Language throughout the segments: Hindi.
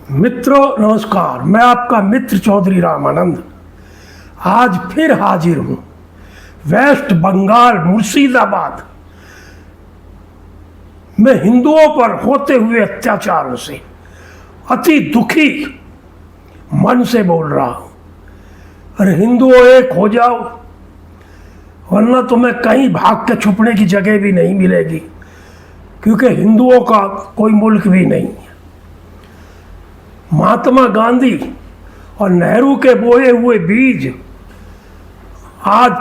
मित्रों नमस्कार, मैं आपका मित्र चौधरी रामानंद आज फिर हाजिर हूँ वेस्ट बंगाल मुर्शिदाबाद में हिंदुओं पर होते हुए अत्याचारों से अति दुखी मन से बोल रहा हूँ। अरे हिंदुओं, एक हो जाओ, वरना तुम्हें कहीं भाग के छुपने की जगह भी नहीं मिलेगी, क्योंकि हिंदुओं का कोई मुल्क भी नहीं है। महात्मा गांधी और नेहरू के बोए हुए बीज आज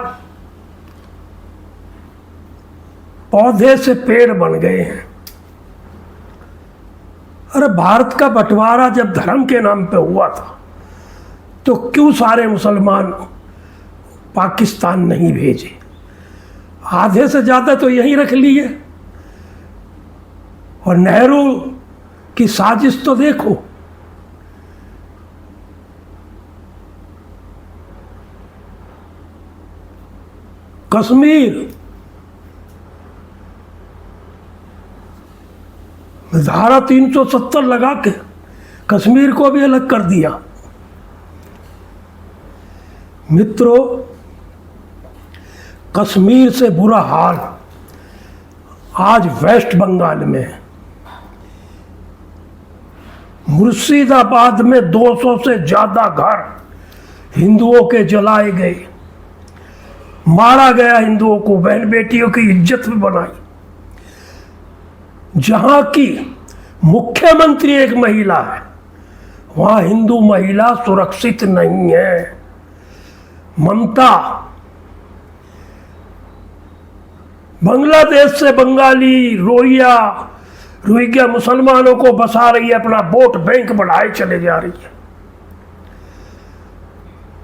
पौधे से पेड़ बन गए हैं। अरे भारत का बंटवारा जब धर्म के नाम पे हुआ था तो क्यों सारे मुसलमान पाकिस्तान नहीं भेजे? आधे से ज़्यादा तो यहीं रख लिए। और नेहरू की साजिश तो देखो, कश्मीर धारा 370 लगा के कश्मीर को भी अलग कर दिया। मित्रों, कश्मीर से बुरा हाल आज वेस्ट बंगाल में है। मुर्शिदाबाद में 200 से ज्यादा घर हिंदुओं के जलाए गए, मारा गया हिंदुओं को, बहन बेटियों की इज्जत भी बनाई। जहां की मुख्यमंत्री एक महिला है, वहां हिंदू महिला सुरक्षित नहीं है। ममता बांग्लादेश से बंगाली रोहिंग्या मुसलमानों को बसा रही है, अपना वोट बैंक बढ़ाए चले जा रही है।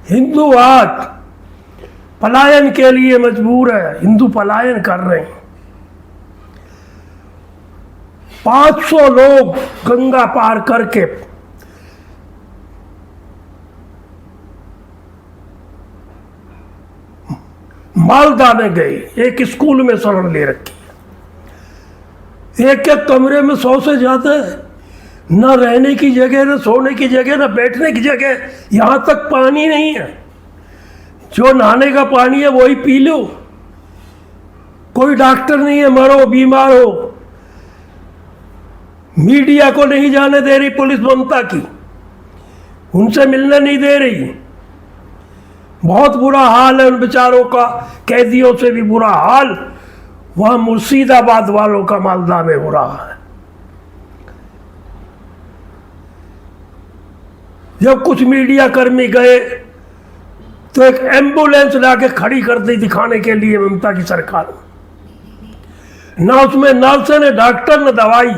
हिंदू आज पलायन के लिए मजबूर है, हिंदू पलायन कर रहे हैं। 500 लोग गंगा पार करके मालदा में गए, एक स्कूल में शरण ले रखी है। एक एक कमरे में 100 से ज्यादा है, न रहने की जगह, न सोने की जगह, न बैठने की जगह, यहां तक पानी नहीं है। जो नहाने का पानी है वही पी लो। कोई डॉक्टर नहीं है, मरो बीमार हो। मीडिया को नहीं जाने दे रही पुलिस ममता की, उनसे मिलने नहीं दे रही। बहुत बुरा हाल है उन बेचारों का, कैदियों से भी बुरा हाल वहां मुर्शिदाबाद वालों का मालदा में हो रहा है। जब कुछ मीडिया कर्मी गए तो एक एम्बुलेंस लाके खड़ी कर दी दिखाने के लिए ममता की सरकार। ना उसमें नर्स है, न डॉक्टर, न दवाई,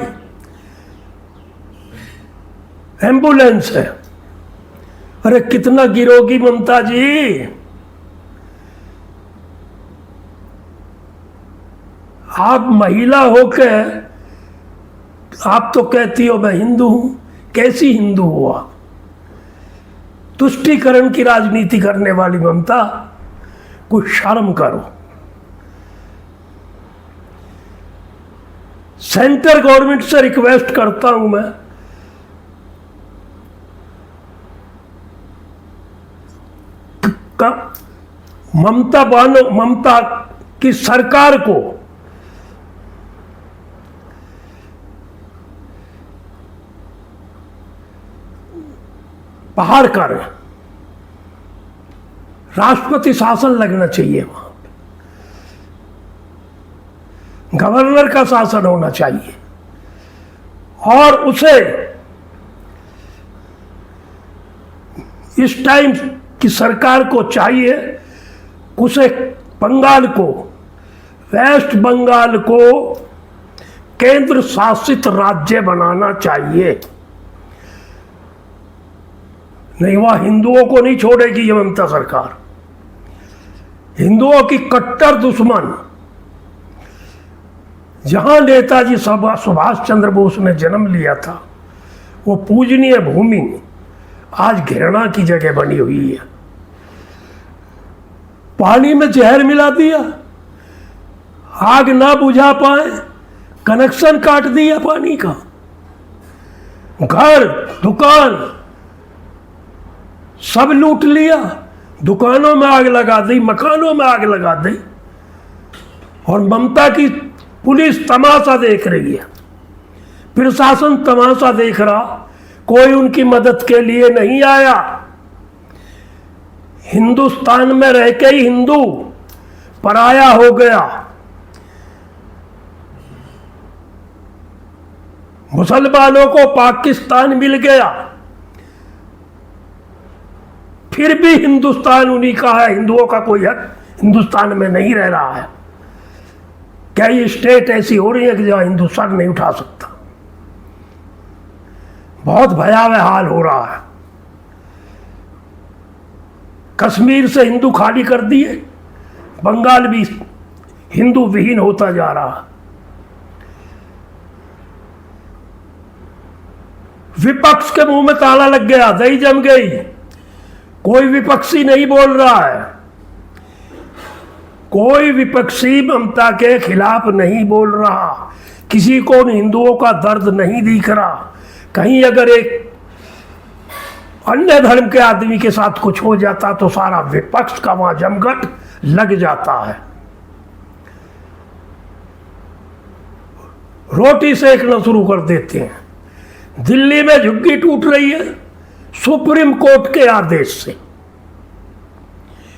एम्बुलेंस है। अरे कितना गिरोगी ममता जी? आप महिला होके आप तो कहती हो मैं हिंदू हूं। कैसी हिंदू हो आप? तुष्टीकरण की राजनीति करने वाली ममता, कुछ शर्म करो। सेंटर गवर्नमेंट से रिक्वेस्ट करता हूं मैं, ममता की सरकार को बाहर कर राष्ट्रपति शासन लगना चाहिए, वहां पे गवर्नर का शासन होना चाहिए। और उसे इस टाइम की सरकार को चाहिए, उसे बंगाल को, वेस्ट बंगाल को केंद्र शासित राज्य बनाना चाहिए। नहीं, वह हिंदुओं को नहीं छोड़ेगी ये ममता सरकार। हिंदुओं की कट्टर दुश्मन। जहां नेताजी सुभाष चंद्र बोस ने जन्म लिया था, वो पूजनीय भूमि आज घृणा की जगह बनी हुई है। पानी में जहर मिला दिया, आग ना बुझा पाए, कनेक्शन काट दिया पानी का। घर दुकान सब लूट लिया, दुकानों में आग लगा दी, मकानों में आग लगा दी। और ममता की पुलिस तमाशा देख रही है, प्रशासन तमाशा देख रहा, कोई उनकी मदद के लिए नहीं आया। हिंदुस्तान में रह के ही हिंदू पराया हो गया। मुसलमानों को पाकिस्तान मिल गया, फिर भी हिंदुस्तान उन्हीं का है, हिंदुओं का कोई हक हिंदुस्तान में नहीं रह रहा है। क्या ये स्टेट ऐसी हो रही है कि जहां हिंदुस्तान नहीं उठा सकता? बहुत भयावह हाल हो रहा है। कश्मीर से हिंदू खाली कर दिए, बंगाल भी हिंदू विहीन होता जा रहा है। विपक्ष के मुंह में ताला लग गया, दही जम गई, कोई विपक्षी नहीं बोल रहा है, कोई विपक्षी ममता के खिलाफ नहीं बोल रहा, किसी को हिंदुओं का दर्द नहीं दिख रहा। कहीं अगर एक अन्य धर्म के आदमी के साथ कुछ हो जाता तो सारा विपक्ष का वहां जमघट लग जाता है। रोटी सेकना शुरू कर देते हैं। दिल्ली में झुग्गी टूट रही है सुप्रीम कोर्ट के आदेश से।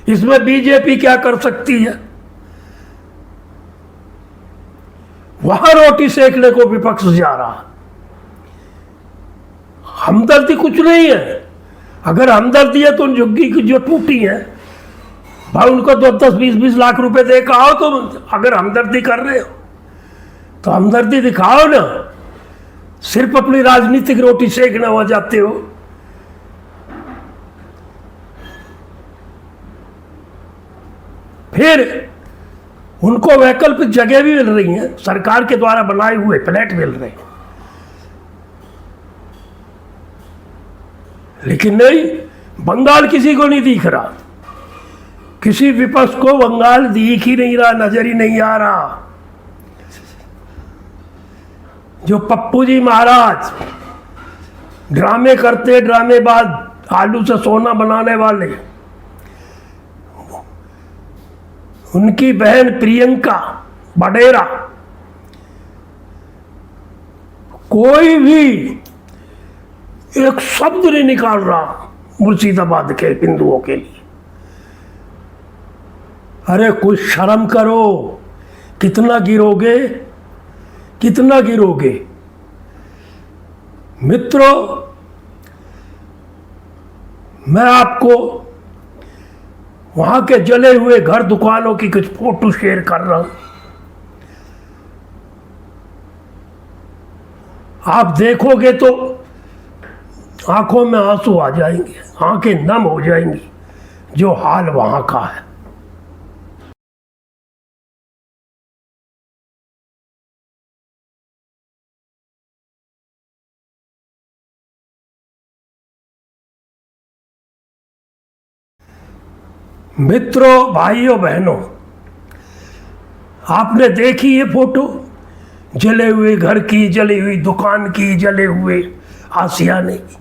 इसमें बीजेपी क्या कर सकती है? वहां रोटी सेकने को विपक्ष जा रहा। हमदर्दी कुछ नहीं है। अगर हमदर्दी है तो उन झुग्गी की जो टूटी है भाई उनको 10-20 लाख रुपए दे के आओ। तो अगर हमदर्दी कर रहे हो तो हमदर्दी दिखाओ ना, सिर्फ अपनी राजनीतिक रोटी सेकना हो जाते हो। फिर उनको वैकल्पिक जगह भी मिल रही है, सरकार के द्वारा बनाए हुए फ्लैट मिल रहे हैं। लेकिन नहीं, बंगाल किसी को नहीं दिख रहा, किसी विपक्ष को बंगाल दिख ही नहीं रहा, नजर ही नहीं आ रहा। जो पप्पू जी महाराज ड्रामे करते, ड्रामेबाज, आलू से सोना बनाने वाले, उनकी बहन प्रियंका बडेरा, कोई भी एक शब्द नहीं निकाल रहा मुर्शिदाबाद के हिंदुओं के लिए। अरे कुछ शर्म करो, कितना गिरोगे, कितना गिरोगे? मित्रों, मैं आपको वहां के जले हुए घर दुकानों की कुछ फोटो शेयर कर रहा हूं। आप देखोगे तो आंखों में आंसू आ जाएंगे, आंखें नम हो जाएंगी, जो हाल वहां का है। मित्रों, भाइयों, बहनों, आपने देखी ये फोटो जले हुए घर की, जली हुई दुकान की, जले हुए आशियाने की।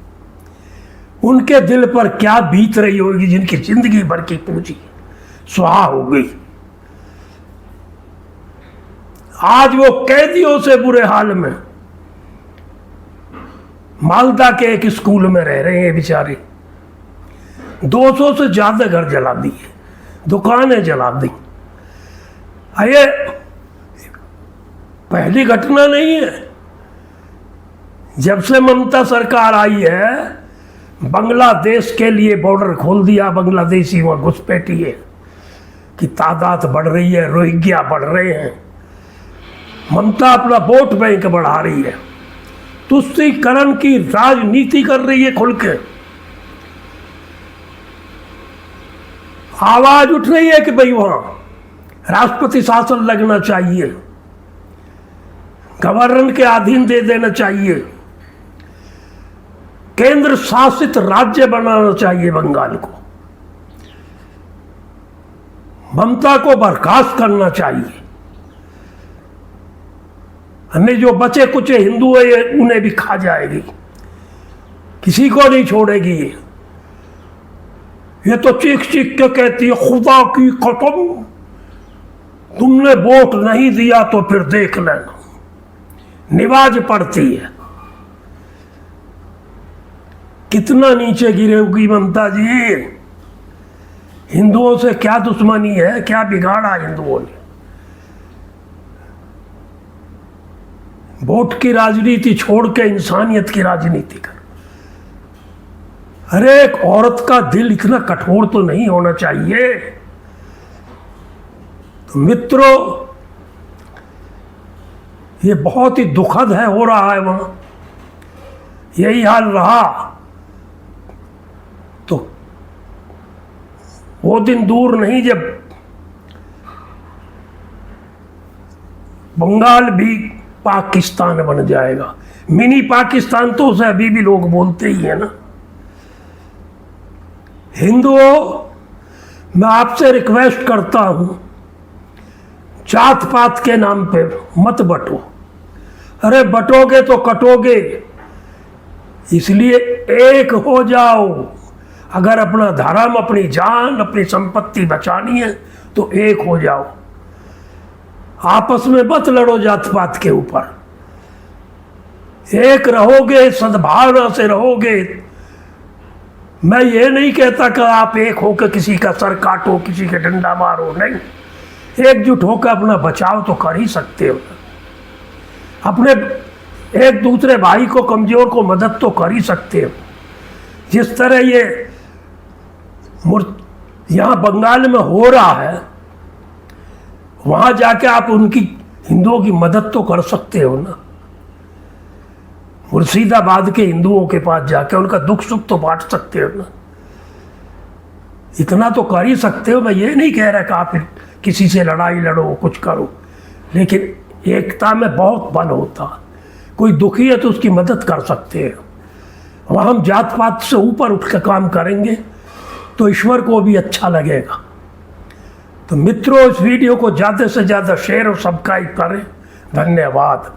उनके दिल पर क्या बीत रही होगी जिनकी जिंदगी भर की पूंजी स्वाहा हो गई। आज वो कैदियों से बुरे हाल में मालदा के एक स्कूल में रह रहे हैं बेचारे। 200 से ज्यादा घर जला दिए, दुकानें जला दी। ये पहली घटना नहीं है। जब से ममता सरकार आई है, बांग्लादेश के लिए बॉर्डर खोल दिया। बांग्लादेशी वहां घुसपैठी है कि तादाद बढ़ रही है, रोहिंग्या बढ़ रहे हैं। ममता अपना वोट बैंक बढ़ा रही है, तुष्टीकरण की राजनीति कर रही है खुल के। आवाज उठ रही है कि भाई वहां राष्ट्रपति शासन लगना चाहिए, गवर्नर के अधीन दे देना चाहिए, केंद्र शासित राज्य बनाना चाहिए बंगाल को, ममता को बर्खास्त करना चाहिए। हमें जो बचे कुचे हिंदू है उन्हें भी खा जाएगी। किसी को नहीं छोड़ेगी। ये तो चीख चीख के कहती है, खुदा की कसम तुमने वोट नहीं दिया तो फिर देख लेना। निवाज पड़ती है। कितना नीचे गिरे होगी ममता जी। हिंदुओं से क्या दुश्मनी है, क्या बिगाड़ा हिंदुओं ने। वोट की राजनीति छोड़ के इंसानियत की राजनीति कर। अरे एक औरत का दिल इतना कठोर तो नहीं होना चाहिए। तो मित्रों, ये बहुत ही दुखद है, हो रहा है वहां। यही हाल रहा तो वो दिन दूर नहीं जब बंगाल भी पाकिस्तान बन जाएगा। मिनी पाकिस्तान तो उसे अभी भी लोग बोलते ही है ना। हिंदुओं, मैं आपसे रिक्वेस्ट करता हूं, जात पात के नाम पे मत बटो। अरे बटोगे तो कटोगे, इसलिए एक हो जाओ। अगर अपना धर्म, अपनी जान, अपनी संपत्ति बचानी है तो एक हो जाओ। आपस में मत लड़ो जात पात के ऊपर। एक रहोगे, सद्भावना से रहोगे। मैं ये नहीं कहता कि आप एक होकर किसी का सर काटो, किसी के डंडा मारो, नहीं। एकजुट होकर अपना बचाव तो कर ही सकते हो। अपने एक दूसरे भाई को, कमजोर को मदद तो कर ही सकते हो। जिस तरह ये यहाँ बंगाल में हो रहा है, वहां जाके आप उनकी, हिंदुओं की मदद तो कर सकते हो ना। मुर्शिदाबाद के हिंदुओं के पास जाके उनका दुख सुख तो बांट सकते हो ना। इतना तो कर ही सकते हो। मैं ये नहीं कह रहा कि आप किसी से लड़ाई लड़ो, कुछ करो, लेकिन एकता में बहुत बल होता। कोई दुखी है तो उसकी मदद कर सकते हैं। वहाँ हम जात पात से ऊपर उठ कर काम करेंगे तो ईश्वर को भी अच्छा लगेगा। तो मित्रों, इस वीडियो को ज़्यादा से ज़्यादा शेयर और सब्सक्राइब करें। धन्यवाद।